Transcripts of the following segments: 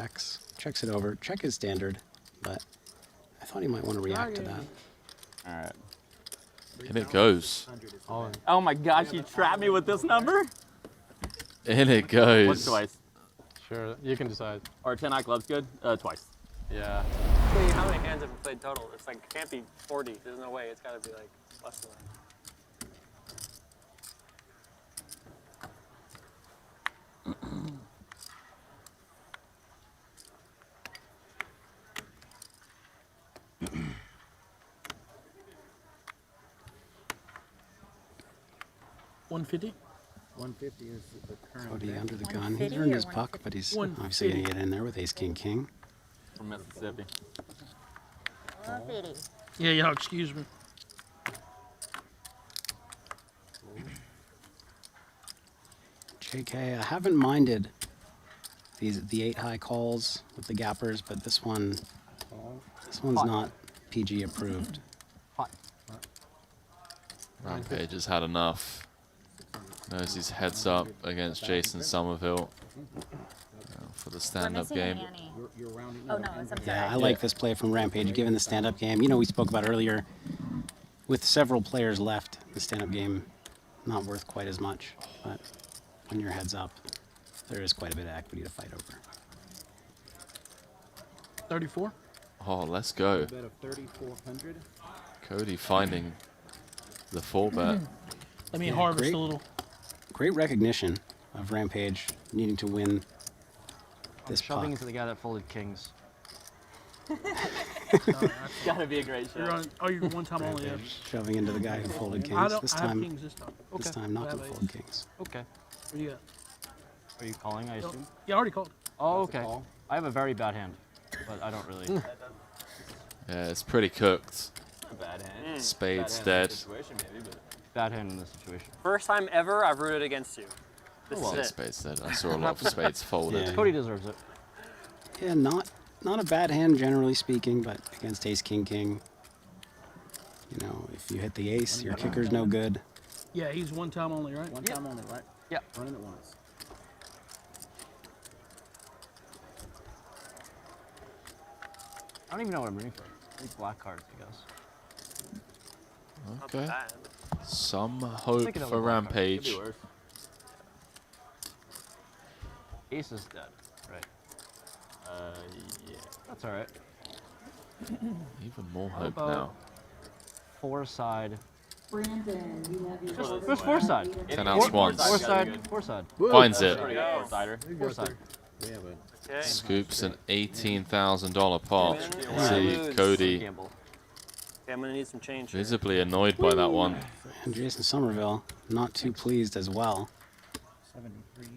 checks it over. Check is standard, but I thought he might want to react to that. All right. And it goes. Oh my gosh, you trapped me with this number? And it goes. What's twice? Sure, you can decide. Or 10 high clubs good? Twice. Yeah. Wait, how many hands have we played total? It's like, can't be 40. There's no way. It's got to be like less than that. $150. 150 is the current. Cody under the gun. 150 He's earned or his puck, but he's 150? obviously going to get in there with ace, king, king. From Mississippi. Yeah, excuse me. JK, I haven't minded the 8 high calls with the gappers, but this one's not PG approved. Rampage has had enough. Knows he's heads up against Jason Somerville for the stand-up game. Oh, no, I'm sorry. Yeah, I like this play from Rampage, given the stand-up game. You know, we spoke about earlier, with several players left, the stand-up game not worth quite as much. But when you're heads up, there is quite a bit of equity to fight over. 34. Oh, let's go. Bet of 3,400. Cody finding the 4-bet. Let me Yeah, harvest great. a little. Great recognition of Rampage needing to win this Shoving puck. into the guy that folded kings. Gotta be a great You're shot. on, oh, you're one time only. Yeah. Shoving into the guy who folded I kings. don't. This I have time, kings this time. this Okay. time not I going have to ace. fold kings. Okay. What do you got? Are you calling, I assume? Yeah, I already called. Oh, okay. I have a very bad hand, but I don't really. Yeah, it's pretty cooked. Bad hand. Spades Bad hand in dead. this situation, maybe, but Bad hand in this situation. First time ever I've rooted against you. This Well, is it. spades dead. I saw a lot of spades folded. Yeah. Cody deserves it. Yeah, not a bad hand generally speaking, but against ace, king, king. You know, if you hit the ace, your kicker's no good. Yeah, he's one time only, right? One time only, right? Yeah. Running it once. I don't even know what I'm rooting for. Maybe black cards, I guess. Okay. Bad. Some hope Think it over for black card. could Rampage. be worse. Ace is dead. Right. Yeah. That's all right. Even more hope about- now. Four side. Brandon, you have your There's four side. 10 outs once. Four Gotta side. be good. Four side. Finds it. Pretty good four-sider. Four side. Yeah, but Okay. Scoops an $18,000 pot. Yeah. See Yeah. Cody Gamble. Okay, I'm gonna need some change here. visibly annoyed by that one. And Jason Somerville, not too pleased as well. 73.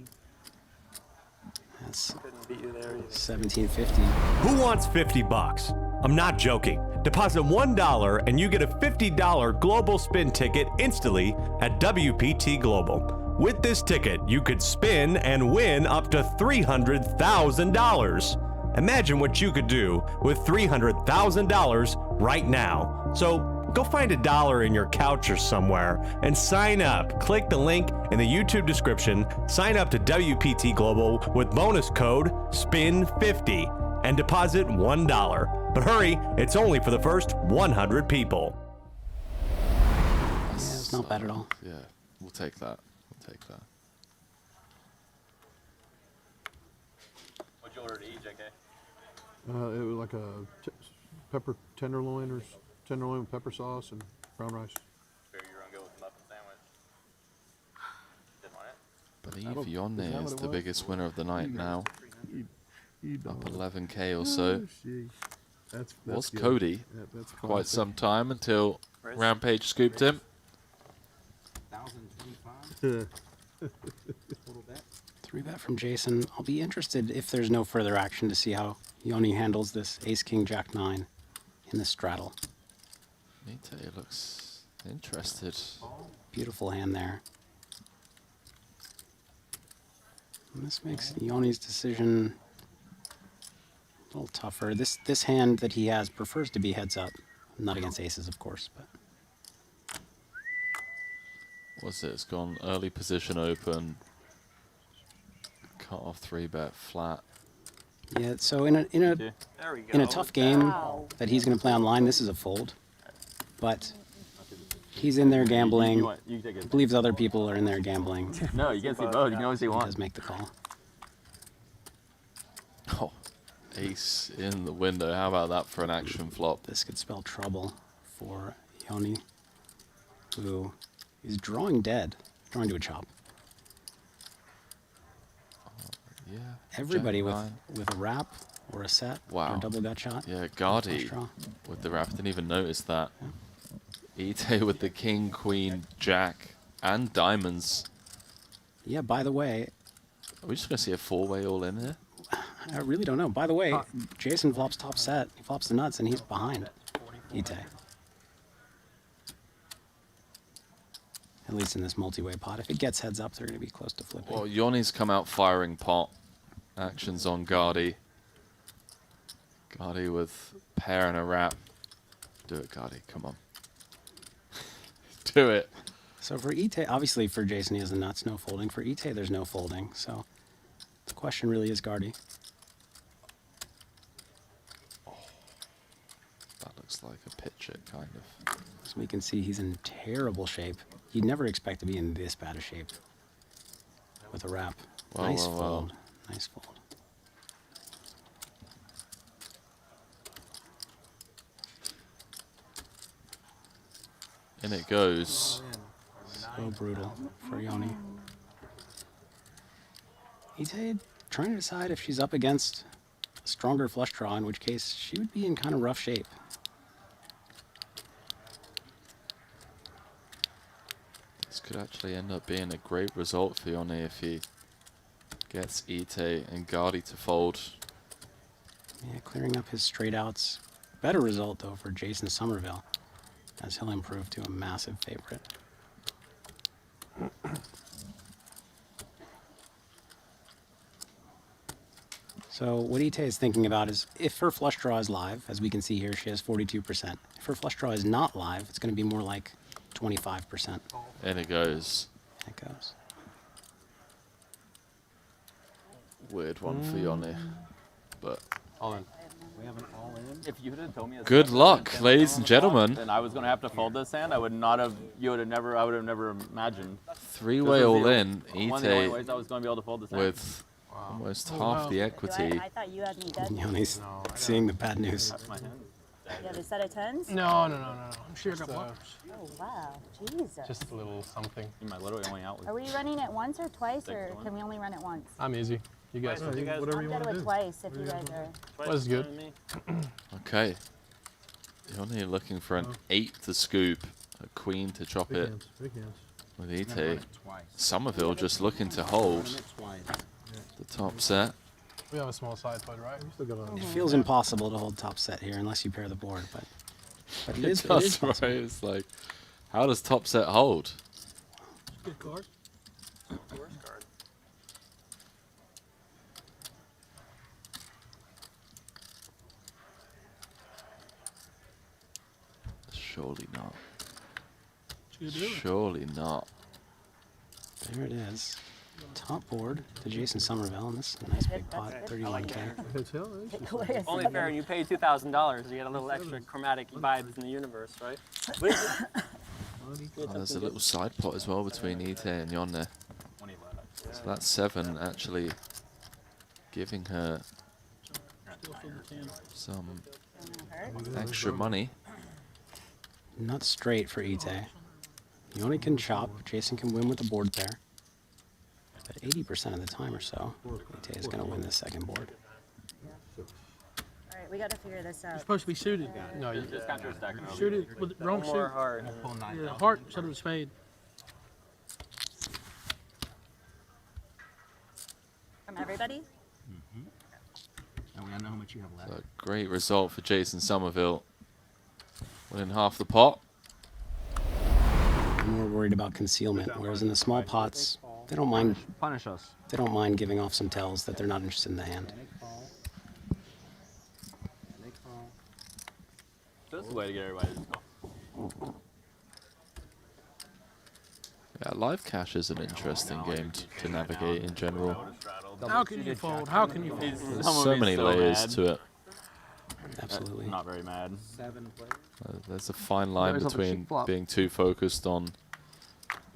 That's Couldn't beat you there either. 1750. Who wants 50 bucks? I'm not joking. Deposit $1 and you get a $50 global spin ticket instantly at WPT Global. With this ticket, you could spin and win up to $300,000. Imagine what you could do with $300,000 right now. So go find $1 in your couch or somewhere and sign up. Click the link in the YouTube description. Sign up to WPT Global with bonus code SPIN50 and deposit $1. But hurry, it's only for the first 100 people. Yeah, it's not bad at all. Yeah, we'll take that. We'll take that. What'd you order to eat, JK? It was like a pepper tenderloin or tenderloin with pepper sauce and brown rice. Figure you were gonna go with the muffin sandwich. Didn't want it? I don't- believe Joni is that is what it the was? biggest winner of the night now. You Up don't. 11K or so. That's Was good. Cody Yeah, that's quite classic. some time until Where's- Rampage scooped him. 1,025 total bet. 3-bet from Jason. I'll be interested if there's no further action to see how Joni handles this ace, king, jack, 9 in the straddle. E-Tay looks interested. Beautiful hand there. And this makes Yoni's decision a little tougher. This hand that he has prefers to be heads up. Not against aces, of course, but What's it? It's gone early position open. Cut off 3-bet flat. Yeah, so in a There we go. in a tough game Wow. that he's going to play online, this is a fold. But he's in there gambling. You take He it. believes other people are in there gambling. No, you can't see both. You can only see He one. does make the call. Oh, ace in the window. How about that for an action flop? This could spell trouble for Joni, who is drawing dead, drawing to a chop. Yeah. Everybody jack with nine. with a wrap or a set or Wow. a double gut shot. Yeah, flush Gardi draw. with the wrap. Didn't even notice that. E-Tay with the king, queen, jack, and diamonds. Yeah, by the way, Are we just going to see a four-way all in here? I really don't know. By the way, Jason flops top set. He flops the nuts, and he's behind E-Tay. At least in this multi-way pot. If it gets heads up, they're going to be close to flipping. Well, Joni's come out firing pot. Actions on Gardi. Gardi with pair and a wrap. Do it, Gardi. Come on. Do it. So for E-Tay, obviously for Jason he has the nuts, no folding. For E-Tay, there's no folding. So the question really is Gardi. That looks like a pitch it, kind of. So we can see he's in terrible shape. You'd never expect to be in this bad a shape with a wrap. Well, Nice well, well. fold. Nice fold. In it goes. So brutal for Joni. E-Tay trying to decide if she's up against a stronger flush draw, in which case she would be in kind of rough shape. This could actually end up being a great result for Joni if he gets E-Tay and Gardi to fold. Yeah, clearing up his straight outs. Better result though for Jason Somerville, as he'll improve to a massive favorite. So what E-Tay is thinking about is if her flush draw is live, as we can see here, she has 42%. If her flush draw is not live, it's going to be more like 25%. In it goes. It goes. Weird one for Joni. But All in. We have an all in. If you had told me, good luck, ladies and gentlemen. then I was going to have to fold this hand. I would not have. You would have never. I would have never imagined. Three-way all in. One of the only E-Tay ways I was going to be able to fold this hand. with almost half wow. the Do equity. I thought you had me dead. Joni's seeing the bad news. That's my hand. You have a set of tens? No. I'm sure I got one. Oh, wow. Jesus. Just a little something. You might literally only out with. Are we running it once or twice, Six or to one. can we only run it once? I'm easy. You guys. You guys- Whatever I'm you good want to with do. twice if you guys are. Twice That's good. better than me. Okay. Joni looking for an 8 to scoop, a queen to chop Big it hands. Big hands. with E-Tay. Somerville just looking to hold the top set. We have a small side foot, right? Still got a It feels impossible to hold top set here unless you pair the board, but it is, it That's is right. possible. It's like, how does top set hold? Good card. Worst card. Surely not. What you gonna do? Surely not. There it is. Top board to Jason Somerville, and this is a nice big pot, 31K. It's hell, it's just- Wait a Only second. fair, you pay $2,000, you get a little extra chromatic vibes in the universe, right? What is it? Oh, there's a little side pot as well between E-Tay and Joni. So that's 7 actually giving her Still feel the ten. some Hurt? extra money. Not straight for E-Tay. Joni can chop, Jason can win with the board pair. But 80% of the time or so, E-Tay is going to win this second board. All right, we got to figure this You're out. supposed to be suited. No, you Just counter stacking over. Suited with the wrong One more suit. heart. Yeah, heart instead of a spade. From everybody? And we know how much you have left. So great result for Jason Somerville. Winning half the pot. I'm more worried about concealment, whereas in the small pots, they don't mind Punish us. giving off some tells that they're not interested in the hand. This is the way to get everybody to just go. Yeah, live cash is an interesting game to navigate in general. How can you fold? How can you fold? There's so many layers to it. Absolutely. Not very mad. There's a fine line There's another between cheap flop. being too focused on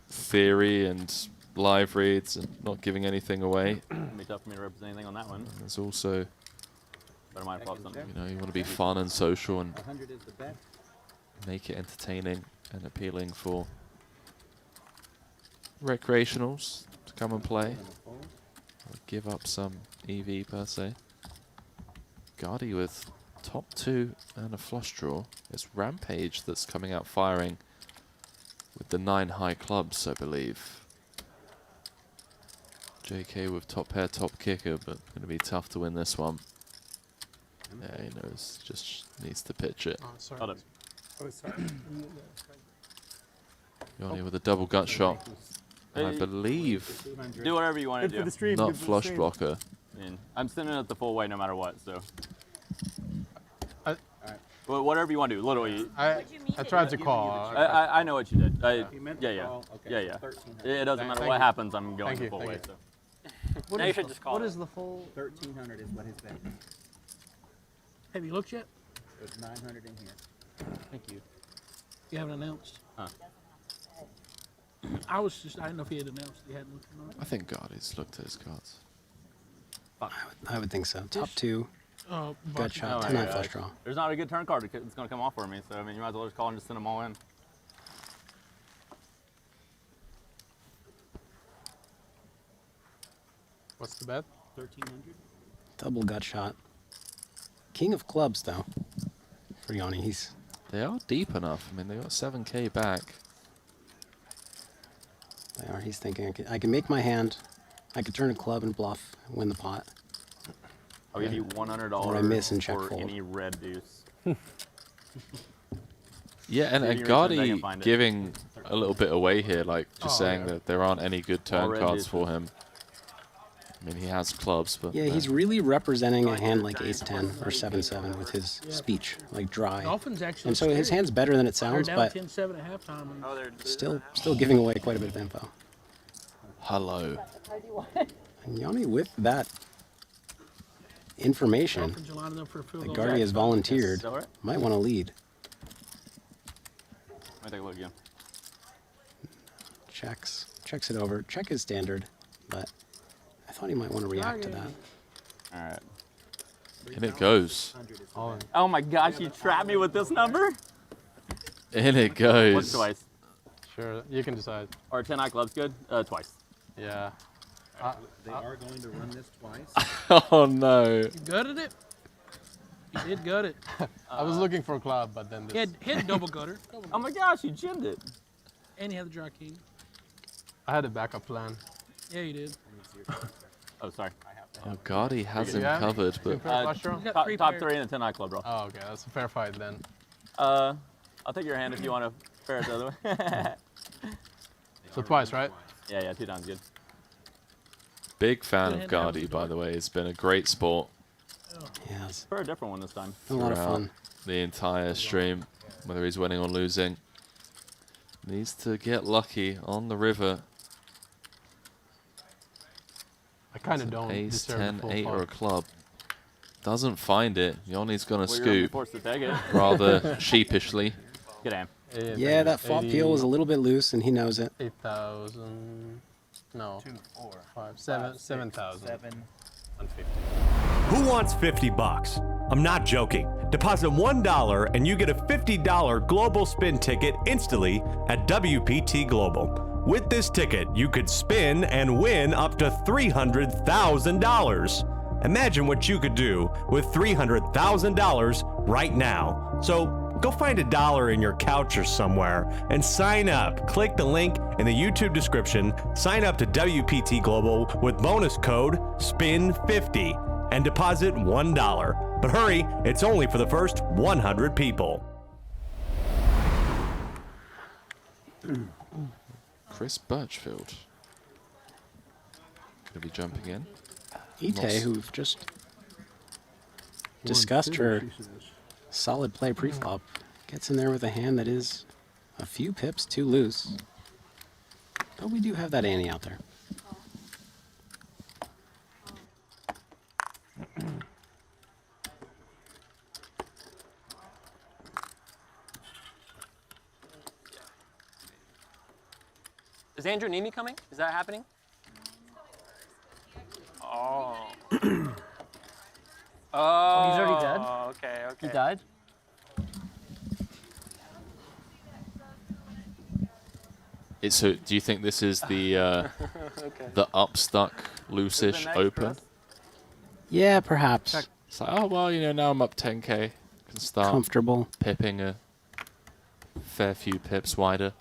theory and live reads and not giving anything away. It'd be tough for me to represent anything on that one. There's also, But I might have flopped something. you know, you want to be fun and social and 100 is the bet. make it entertaining and appealing for recreationals to come and play. Or give up some EV per se. Gardi with top 2 and a flush draw. It's Rampage that's coming out firing with the 9 high clubs, I believe. JK with top pair, top kicker, but going to be tough to win this one. Yeah, he knows. Just needs to pitch it. Oh, sorry. Got it. Joni with a double gut shot. And I believe Do whatever you want to do. not flush blocker. I mean, I'm sending it the full way no matter what, so. I- Well, whatever you want to do, literally. I tried to call. I know what you did. You meant Yeah, to yeah. call, okay, Yeah, yeah. 1300. It doesn't matter Thank what you. happens, I'm going Thank the you, full thank way, you. so. Now you should just call What it. is the full? 1300 is what his bet is. Have you looked yet? There's 900 in here. Thank you. You haven't announced. Huh. I didn't know if he had announced he hadn't looked or not. I think Gardi's looked at his cards. I would think so. Top 2, gut Bucky. shot, Oh, 10 yeah, 9 flush draw. There's not a good turn card that's going to come off for me, so I mean, you might as well just call and just send them all in. What's the bet? 1300. Double gut shot. King of clubs, though. For Joni, he's They are deep enough. I mean, they got 7k back. he's thinking I can make my hand. I could turn a club and bluff, win the pot. I'll give you $100 Or I miss and check for fold. any red deuce. Yeah, and See if you research, I can Gardi find it. giving a little bit away here, like just saying yeah. that there aren't any good turn Already cards is for him. I mean, he has clubs, but Yeah, he's really representing a hand like Ace-10 or 7-7 with his speech, like dry. Dolphins actually. And so his hand's better than it They're sounds, down but 10-7 at halftime. And Oh, they're still giving away quite a bit of info. hello. And Joni, with that information Dolphins are lining up for a field that goal. Gardi has volunteered, Is that right? might want to lead. Let me take a look again. Checks it over. Check is standard, but I thought he might want to react to that. All right. And it goes. All in. Oh my gosh, you trapped me with this number? In it What's goes. twice? Sure, you can decide. Or 10 high clubs good? Twice. Yeah. They are going to run this twice. Oh no. You gutted it? You did gut it. I was looking for a club, but then this. He had double gutter. Oh my gosh, you gymmed it. And he had the dry king. I had a backup plan. Yeah, you did. Oh, sorry. Oh, Gardi has him Yeah? covered, but Fair flush draw? You got Top, three top pairs. 3 and a 10 high club draw. Oh, okay, that's a fair fight then. I'll take your hand if you want to pair it the other way. So twice, right? Yeah, 2 times good. big fan Good of hand out Gardi, the by door. the way. It's been a great sport He has. For a different one this time. A lot of throughout fun. the entire stream, whether he's winning or losing. Needs to get lucky on the river. I kind of don't Ace, deserve 10, the full 8 or a part. club. Doesn't find it. Joni's gonna Well, you're gonna be scoop forced to take it. rather sheepishly. Good aim. Yeah, that flop peel was a little bit loose, and he knows it. 8,000. No. 2, 4, 5, 7, 7,000. 7. 150. Who wants $50? I'm not joking. Deposit $1 and you get a $50 global spin ticket instantly at WPT Global. With this ticket, you could spin and win up to $300,000. Imagine what you could do with $300,000 right now. So go find a dollar in your couch or somewhere and sign up. Click the link in the YouTube description. Sign up to WPT Global with bonus code SPIN50 and deposit $1. But hurry, it's only for the first 100 people. Chris Birchfield. Gonna be jumping in. E-Tay, who've just discussed her solid play pre-flop, gets in there with a hand that is a few pips too loose. But we do have that ante out there. Is Andrew Nemi coming? Is that happening? Oh. Oh. he's already dead? Okay, okay. He died? So, do you think this is the the upstuck loose-ish nice, open? Chris. Yeah, perhaps. It's like, oh well, you know, now I'm up 10k, can start Comfortable. pipping a fair few pips wider.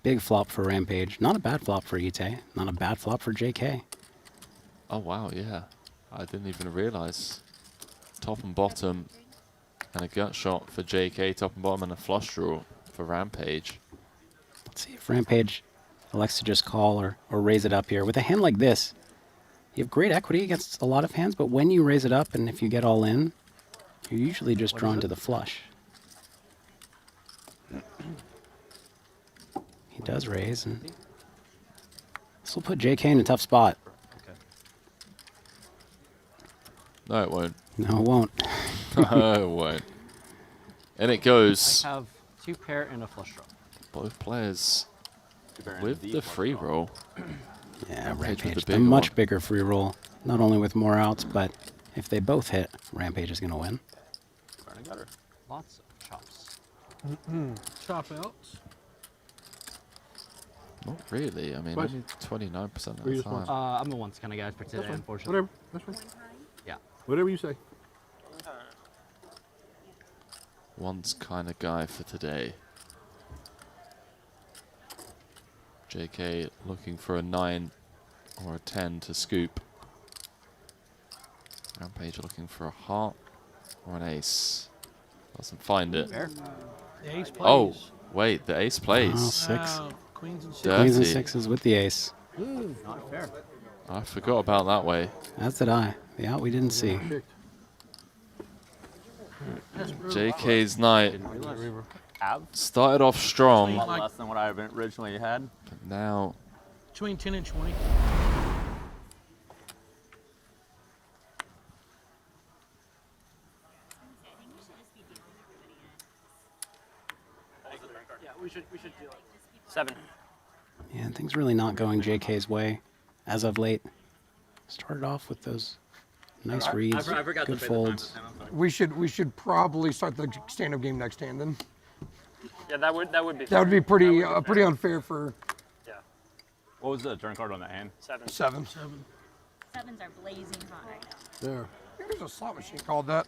Big flop for Rampage. Not a bad flop for E-Tay. Not a bad flop for JK. Oh wow, yeah, I didn't even realize. Top and bottom, and a gut shot for JK. Top and bottom, and a flush draw for Rampage. Let's see if Rampage elects to just call or raise it up here. With a hand like this, you have great equity against a lot of hands, but when you raise it up and if you get all in, you're usually just drawn to the flush. He does raise, and this will put JK in a tough spot. No, it won't. No, it won't. No, it won't. And it goes. I have 2 pair and a flush draw. Both players with the free roll. Yeah, Rampage with Rampage. the The big much one. bigger free roll. Not only with more outs, but if they both hit, Rampage is going to win. Burn a gutter. Lots of chops. Chop outs. Not really. I mean, Twice. only 29% of Or you the just want time. I'm a once kind of guy for today, That's fine. unfortunately. Whatever. That's fine. Yeah. Whatever you say. One's kind of guy for today. JK looking for a 9 or a 10 to scoop. Rampage looking for a heart or an ace. Doesn't find it. Fair. The ace plays. Oh, wait, the ace Oh, plays. 6. Wow. Queens and six. Dirty. Queens and 6s with the ace. Not fair. I forgot about that way. As did I. The out we didn't see. Picked. JK's night Have started off a strong, lot less than what I originally had. but now Between 10 and 20. Yeah, we should do it. 7. Yeah, things really not going JK's way as of late. Started off with those nice reads, good folds. We should probably start the stand-up game next hand then. Yeah, that would be. That would be pretty unfair for Yeah. What was the turn card on that hand? 7. 7. Sevens are blazing hot right now. There. I think there's a slot machine called that.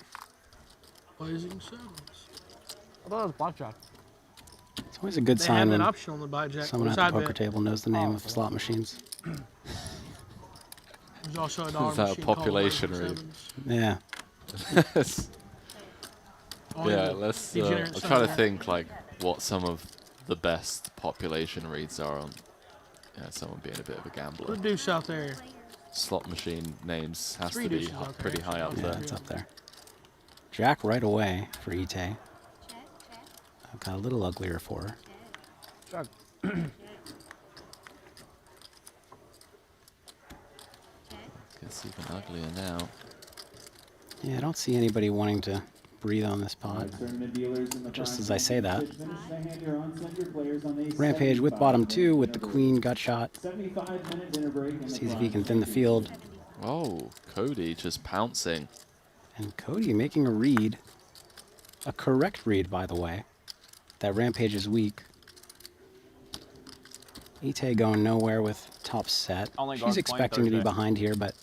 Blazing sevens. I thought it was blackjack. It's always a good They have sign that when option on the blackjack. someone at side the poker bet. table knows the name of slot machines. There's also a dollar Is that a machine called population Blazing read? Sevens. Yeah. Only yeah, the let's. degenerate I'm side trying to bet. think like what some of the best population reads are on. Yeah, someone being a bit of a gambler. Put a deuce out there. Slot machine names has 3 to be deuces out there, pretty high up actually. Yeah, there. it's up there. Jack right away for E-Tay. I've got a little uglier for her. Check. Gets even uglier now. Yeah, I don't see anybody wanting to breathe on this pot. Just as I say that. Rampage with bottom 2 with the queen gut shot. Sees if he can thin the field. Oh, Cody just pouncing. And Cody making a read. A correct read, by the way. That Rampage is weak. E-Tay going nowhere with top set. Only She's guards expecting to be Thursday. behind here, but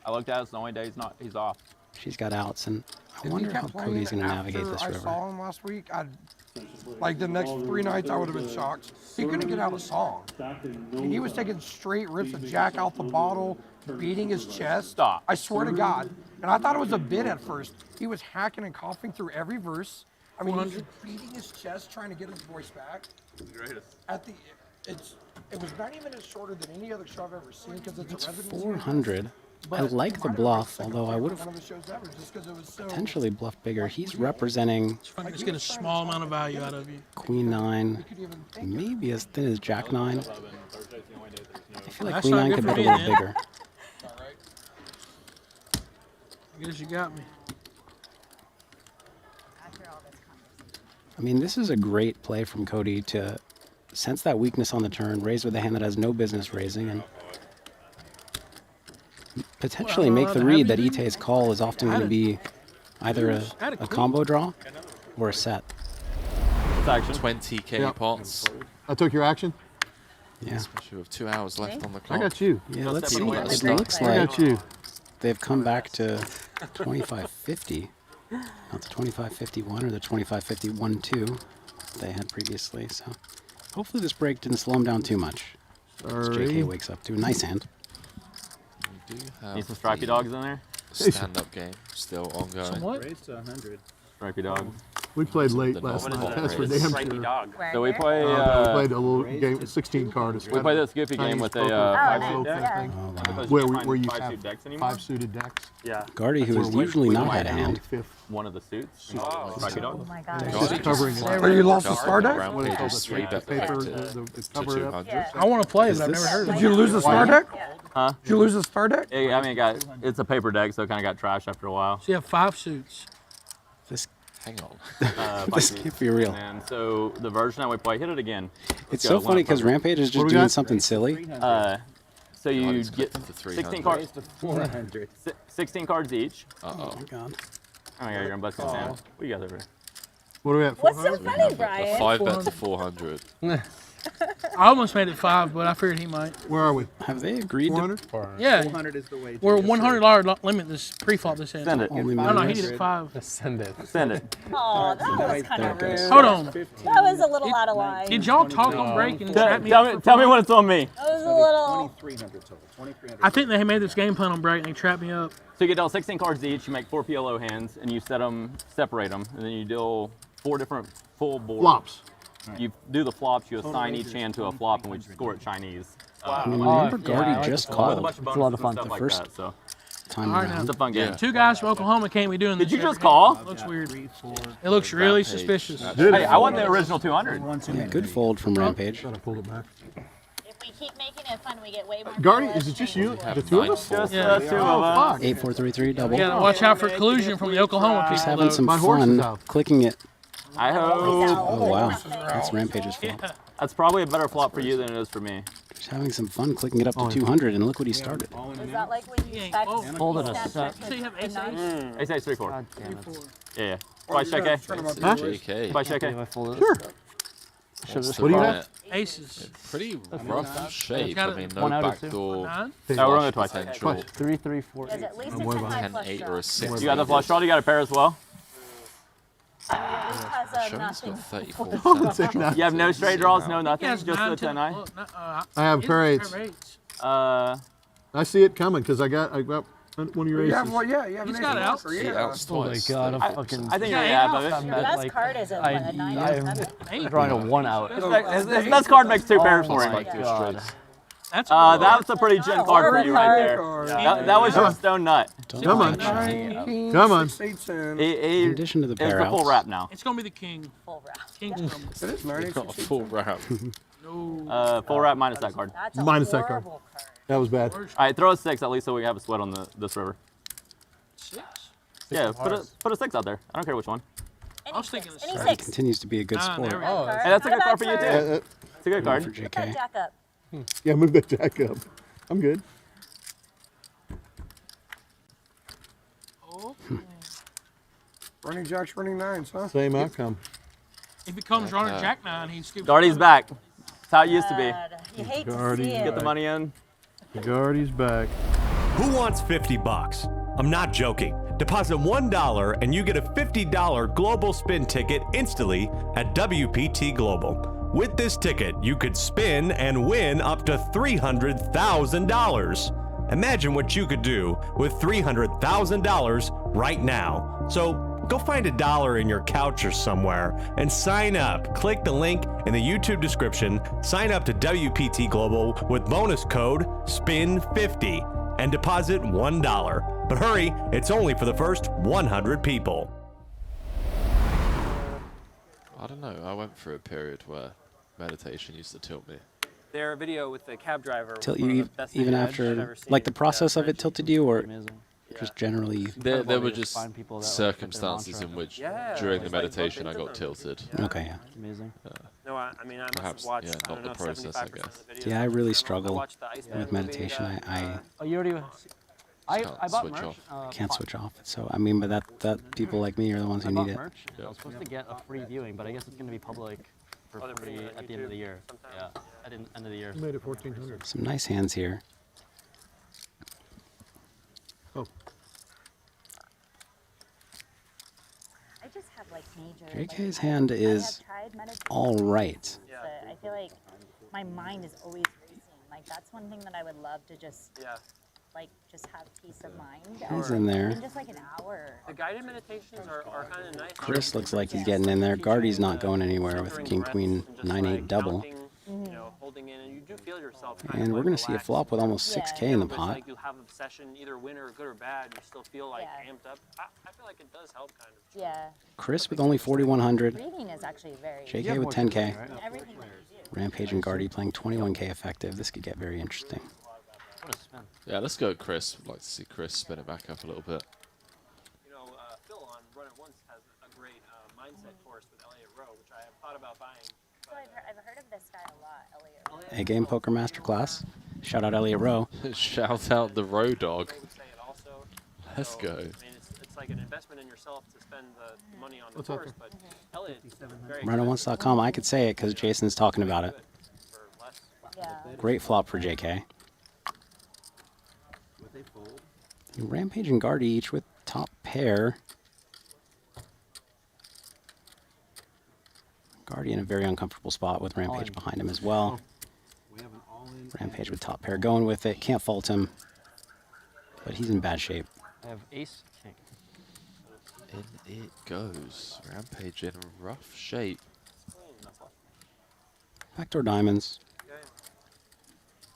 I looked at it, it's the only day he's off. she's got outs. And I If he wonder how kept playing Cody's going to navigate after this I river. saw him last week, like the next 3 nights, I would have been shocked. He couldn't get out a song. And he was taking straight rips of Jack out the bottle, beating his chest. Stop. I swear to God. And I thought it was a bit at first. He was hacking and coughing through every verse. I mean, he's beating his chest, trying to get his voice back. At the, it was 90 minutes shorter than any other show I've ever seen because it's a residency. 400. I But like it the might have bluff, been although I would one have of the shows ever, just 'cause it was so- potentially bluffed bigger. He's representing It's getting a small amount of value out of you. Queen 9, you could even think maybe as thin as Jack 9. I feel like That's Queen not 9 good could for be a me, little then. bigger. I guess you got me. After all this conversation. I mean, this is a great play from Cody to sense that weakness on the turn, raise with a hand that has no business raising, and potentially make the read that E-Tay's call is often going to be either a combo draw or a set. 20k Yep. pots. I took your action. Yeah. Especially with 2 hours left on the clock. I got you. Yeah, let's see. separate It ways. looks I like got you. they've come back to 2550, not the 2551 or the 2551-2 they had previously. So hopefully this break didn't slow them down too much. As Sorry. JK wakes up to a nice hand. We do have Need some stripey dogs in there? stand-up game still ongoing. Somewhat. Raise to 100. Stripey dog. We played late The last normal night. pot That's for raise. damn Stripey sure. dog. So we play. We played a little game, 16 card. We play this goofy game with a five nice. suit deck. Yeah. Oh, wow. Because Where you we- can't where find you five have suit decks anymore. 5 suited decks. Yeah. Gardi, who has We're usually not way had a down hand. fifth. One of the suits. Oh. Stripey Oh dog. my god. Gardi Just covering just it. Or you lost the Gardi star deck? What is it called? Rampage's The 3-bet paper, protected the to cover it up. 200. Yeah. I want to play, Is but I've this- never heard of Did it. you lose the star deck? Huh? Did you lose the star deck? I mean, it's a paper deck, so it kind of got trashed after a while. So you have 5 suits. This Hang on. this can't be real. And so the version that we play, hit it again. It's go, so one funny up because over. Rampage is What just do we doing got? something silly. So you Gardi's get collected for 16 300. cards, 400. 16 cards each. Uh-oh. Oh my god. Oh my god, you're gonna bust this down. What you got over? What are we at? What's so 400? funny, A Brian? 5-bet to 400. I almost made it 5, but I figured he might. Where are we? Have they agreed to 400? Yeah. 400 is the way. We're $100 limit this pre-flop this hand. Send it. only No, no, he minus? did it 5. Send it. Send it. Oh, that was kind of There it rude. goes. Hold on. That was a little out of line. Did y'all talk on break and Tell, trap me tell up me, for tell me fun? when it's on me. That was a little. 2300 total. 2300. I think they made this game plan on break and they trapped me up. So you get dealt 16 cards each. You make 4 PLO hands, and you set them, separate them, and then you deal 4 different full boards. Flops. You do the flops. You assign each hand to a flop, and we score it Chinese. I mean, remember Gardi just With a called bunch of It's a lot bonuses of and fun. stuff The like first- that. So time All right, around. it's a fun game. Yeah. 2 guys from Oklahoma can't be doing this. Did you every just game. call? Looks weird. It looks really Rampage suspicious. actually Hey, I want the original 200. Yeah, good fold from Rampage. Thought I pulled it back. If we keep making it fun, we get way more. Gardi, people is it just listening. you? have The two of 9 us? full. Just Yeah. 2 of us. Fuck. 8433 double. You gotta watch out for collusion from the Oklahoma people. Just having though. some My horse is fun out. clicking it. I hope. Oh wow, that's Rampage's fault. Yeah. That's probably a better flop for you than it is for me. Just having some fun clicking it up to 200, and look what he started. Is that like when you Yeah, text? oh. Folded a Snapchat set. to So you have the ace night? Ace, ace, 3, 4. God damn it. Yeah, yeah. Twice check A. Huh? JK. Twice check If A. I folded Sure. Wants to What do you run have? it. Aces. Pretty rough shape. Got I it. mean, no 1 out of 2. backdoor 9? No, we're only twice. potential. 3, 3, 4. Is at least I'm it's worried a about high 10, flush 8, draw. or a 6. You got the flush draw. You got a pair as well. Has Show's nothing. got 34. You have no straight draws, no He nothing, has just 9, the 10. 10 eye. Look, I have he pair has eights. Uh, I see it coming because I got one of your You have aces. one, yeah, you have He's an got ace outs. blocker, He yeah. outs twice. God, I'm I fucking. think you're Yeah, gonna have I'm it. Your at, best like, card is a I- what, a 9 or I'm 7? Eight. drawing a 1 out. His best card makes 2 pairs for him. Like two Yeah. straights. That's That's a pretty gen card for you right there. Card. That was your stone nut. Come on. Nine, Come on. 6, 8, 10. In addition to the It's pair the full outs. wrap now. It's gonna be the king. Full round. King's coming. It is 9, 8, Got a 6, 8, full wrap. No. Full wrap minus that card. That's a Minus that card. horrible card. That was bad. All right, throw a 6 at least so we have a sweat on this river. 6. Yeah, put a 6 out there. I don't care which one. Any I was thinking 6, the any Gardi 6. continues to be a good Ah, there sport. we go. Hey, that's a good card for you too. Uh, It's a good For card. Put that JK. jack up. yeah, move that jack up. I'm good. Oh. Running jacks, running 9s, huh? Same outcome. If it comes running Jack 9, he scoops. Gardi's back. That's how it used to be. God, you hate Gardi. to see it. Get the money in. Gardi's back. Who wants $50? I'm not joking. Deposit $1 and you get a $50 global spin ticket instantly at WPT Global. With this ticket, you could spin and win up to $300,000. Imagine what you could do with $300,000 right now. So go find $1 in your couch or somewhere and sign up. Click the link in the YouTube description. Sign up to WPT Global with bonus code SPIN50 and deposit $1. But hurry, it's only for the first 100 people. I don't know. I went through a period where meditation used to tilt me. Their video with the cab driver. Tilt was one of you the best even videos I've after, ever seen. like the process of it tilted you, or Amazing. just generally? There Incredible were to just find people that, like, put their circumstances mantra. in which Yeah, during the just, like, meditation I bump got into tilted. Okay, yeah. Amazing. No, I mean, I must Perhaps, have watched, yeah, I don't not know, the process, I 75% guess. of the videos. Yeah, I really I struggle watched the Iceman with movie meditation. that, I Oh, you already. I Can't bought switch merch. can't switch off. So I mean, but that people like me are the ones I who bought need it. merch. I was supposed to get a free viewing, but I guess it's going to be public for Oh, they're free putting it on at the end of the YouTube year. sometime? Yeah, at the end of the year. You made it 1400. Some nice hands here. Oh, I just have like major. JK's like, hand I is have tried meditation, all right. but I feel like my mind is always racing. Like that's one thing that I would love to just Yeah. like just have peace of mind. He's in there. Even just like an hour. The guided meditations are kind of nice. Chris looks like he's getting in there. Gardi's not going anywhere with King Queen 9-8 double. You know, holding in, and you do feel yourself. kind And of, we're like, gonna see a relax. flop with almost 6K in the But it's pot. like you have a session, either win or good or bad. You still feel like Yeah. amped up. I feel like it does help kind of. Yeah. Chris with only 4,100. Breathing is actually very. JK with 10K. Everything that you do. Rampage and Gardi playing 21K effective. This could get very interesting. What a spin. Yeah, let's go Chris. I'd like to see Chris spin it back up a little bit. You know, Phil on Run It Once has a great mindset course with Elliot Rowe, which I have thought about buying. So I've heard of this guy a lot, Elliot. A game poker masterclass. Shout out Elliot Rowe. Shout out the Road Dog. They would say it also. Let's So, go. I mean, it's like an investment in yourself to spend the money on the What's up course, but Elliot, very Runotonce.com. I could say it because Jason's talking about it. for less. Yeah. Great flop for JK. Would they fold? Rampage and Gardi each with top pair. Gardi in a very uncomfortable spot with Rampage behind him as well. We have an all-in. Rampage with top pair going with it. Can't fault him. But he's in bad shape. I have ace king. In it goes. Rampage in rough shape. Backdoor diamonds.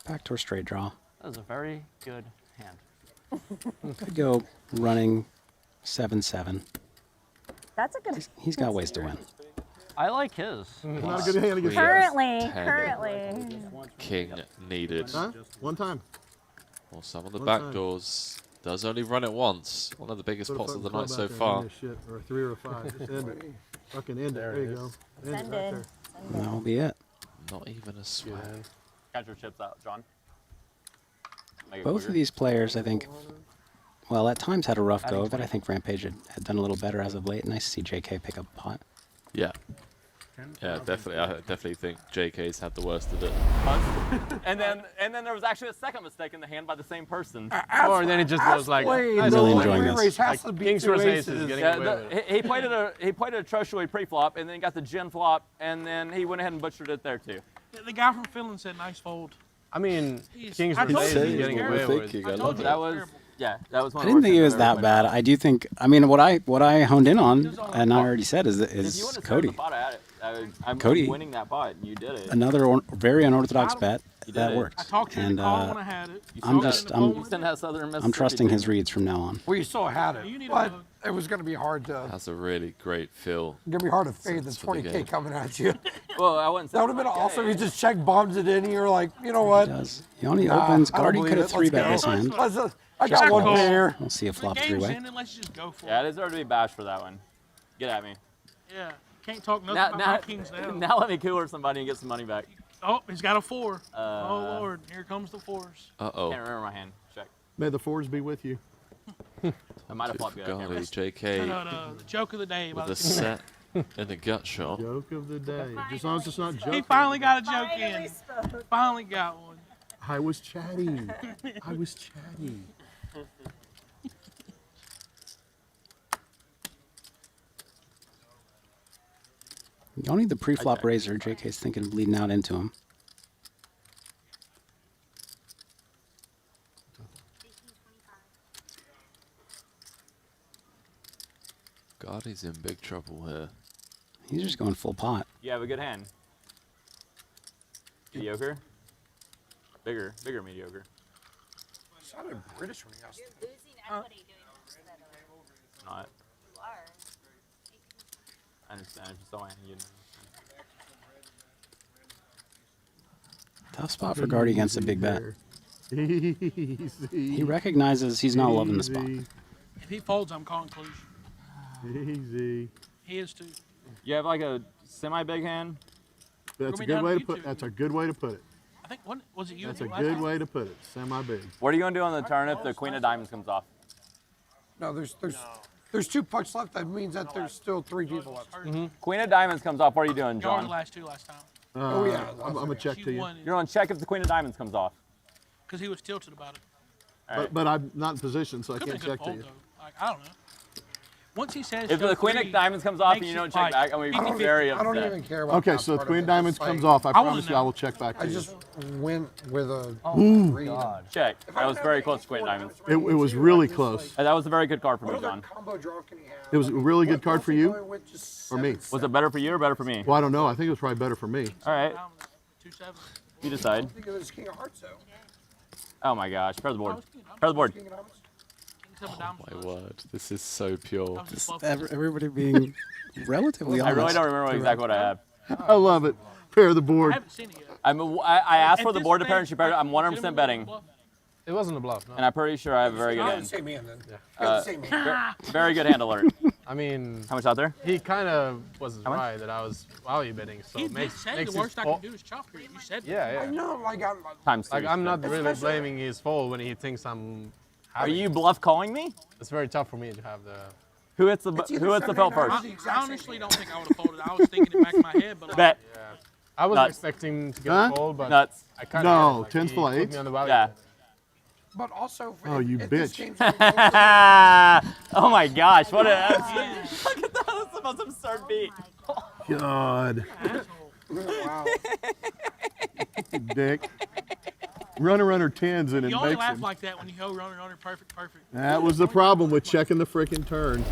Backdoor straight draw. That is a very good hand. Could go running 7-7. That's a good. He's got ways to win. I like his. not a good hand against Currently, 10. currently. King needed. Huh? One time. Well, some of the One back time. doors does only run it once. One of the biggest Put a pots of the fucking night club so out there and far. end this shit, or a 3 or a 5. Just end it. Fucking end it. There you go. End it Send right in. there. Send And in. that'll be it. Not even a sweat. Got your chips out, John. Make it Both quicker. of these players, I think, well, at times had a rough go of it. I think Rampage had done a little better as of late. Nice to see JK pick up a pot. Yeah. Yeah, definitely. I definitely think JK's had the worst of it. And then there was actually a second mistake in the hand by the same person. Or then it just was like, I'm really enjoying this. Race has to be King's two versus aces aces. getting Yeah, away with it. he played a Treasury pre-flop, and then got the gin flop, and then he went ahead and butchered it there too. The guy from Finland said nice fold. I mean, He's- King's I versus told you aces he was getting terrible. away with Thinking, it. I told love you. it. That was that was one. I of didn't the think it worst was things I've that ever bad. played. I do think. I mean, what I honed in on, and I already said, If you is would have Cody. the pot at it, I'm Cody. winning that pot. And you did it. Another very unorthodox bet You did that it. I worked. talked to you in And the call when I had it. You I'm still just- got- I'm- you still have Southern I'm Mississippi, trusting his too. reads from now on. Well, you still had it, You need but to- it was going to be hard to. Has a really great feel. Gonna be hard to fade the Sense for the 20K game. coming at you. Well, I wouldn't. That would have been awesome. You just check bombs it in. You're like, you know what? He does. Joni Nah, opens. I don't Gardi believe could have it. Let's 3-bet go. this hand. I got one call. pair. We'll see a The flop game's three-way. ending. Let's just go for Yeah, it. it deserved to be bashed for that one. Get at me. Yeah. Can't talk nothing Now, about now, my kings now. now let me cooler somebody and get some money back. Oh, he's got a 4. Oh, Lord. Here comes the 4s. Uh-oh. Can't remember my hand. Check. May the 4s be with you. I might have flopped good. I can't Gardi, remember. JK The joke of the day. with By a set and a gut shot. Joke of the day. Just as long as it's not he joke. finally got a joke Finally in. spoke. Finally got one. I was chatty. I was chatty. Joni the pre-flop Okay. raiser. JK's thinking of leading out into him. Gardi's in big trouble here. He's just going full pot. You have a good hand. Mediocre. Bigger mediocre. Sounded British when he asked. You're losing equity doing this. Not. You are. I understand. It's just the way you know. Tough spot for Gardi against a big bet. Easy. He recognizes he's not loving the spot. Easy. If he folds, I'm calling clutch. Easy. He is too. You have like a semi-big hand. That's me a good down way on to put. YouTube. That's a good way to put it. I think one was it you? That's a last good time? way to put it. Semi-big. What are you going to do on the turn if the queen of diamonds comes off? No, there's 2 pucks left. That means that there's still 3 people left. Queen of diamonds comes off. What are you doing, Y'all were the John? last 2 last time. Oh yeah. I'm gonna check to you. You're on check if the queen of diamonds comes off. Because he was tilted about it. All right. But I'm not in position, so I Could can't be a good check to fold you. though. Like I don't know. Once he says If show the queen 3, of diamonds comes off and makes you don't it check like back, I'm going to be 50-50. very I upset. don't even care about Okay, that so the part of queen it. diamonds It's comes like, off. I I wanna promise you, know. I will check back to I you. just went with a read. God. Check. If I That was don't very have close any to queen of four diamonds. diamonds It right was here, really I'm just close. like, That was a very good card for what me, other John. combo draw can he have? It was a really good card for you. Or me? Was it better for you or better for me? Well, I don't know. I think it was probably better for me. All right. 2-7. You decide. Think of this King of Hearts though. Oh my gosh. Pair the board. Pair the board. King of Diamonds. My word, this is so pure. Everybody being relatively I honest. really don't remember exactly what I have. I love it. Pair the I board. haven't seen it yet. I asked At for the this board to pair stage, and she paired it. I'm 100% betting. It wasn't a bluff, no. And I'm pretty sure I have a very good Oh, hand. same hand then. Uh, Same hand. Very good hand alert. I mean, How much out there? he kind of was How much? right that I was value betting, so He it makes, said makes the worst his I fault. can do is chop here. You said that. Yeah, I yeah. know, like I'm. Times 2. Like, I'm not really Especially- blaming his fold when he thinks I'm Are having. you bluff calling me? It's very tough for me to have the. Who hits the It's either Who hits the 7, felt 8, 9, first? the exact I same honestly hand. don't think I would have folded. I was thinking it back in my head, but like, Bet. Yeah. I wasn't Nuts. expecting to get Huh? a fold, but Nuts. I kind No, of like, 10's he full of put eights? me on the value. Yeah. But also, Oh, you if this bitch. game's gonna go Oh my gosh! What a yeah. look at that! That's the most absurd beat. God. wow. Dick. Runner 10s and it You only makes laugh him. like that when you go runner, perfect. That was the problem with checking the freaking turn.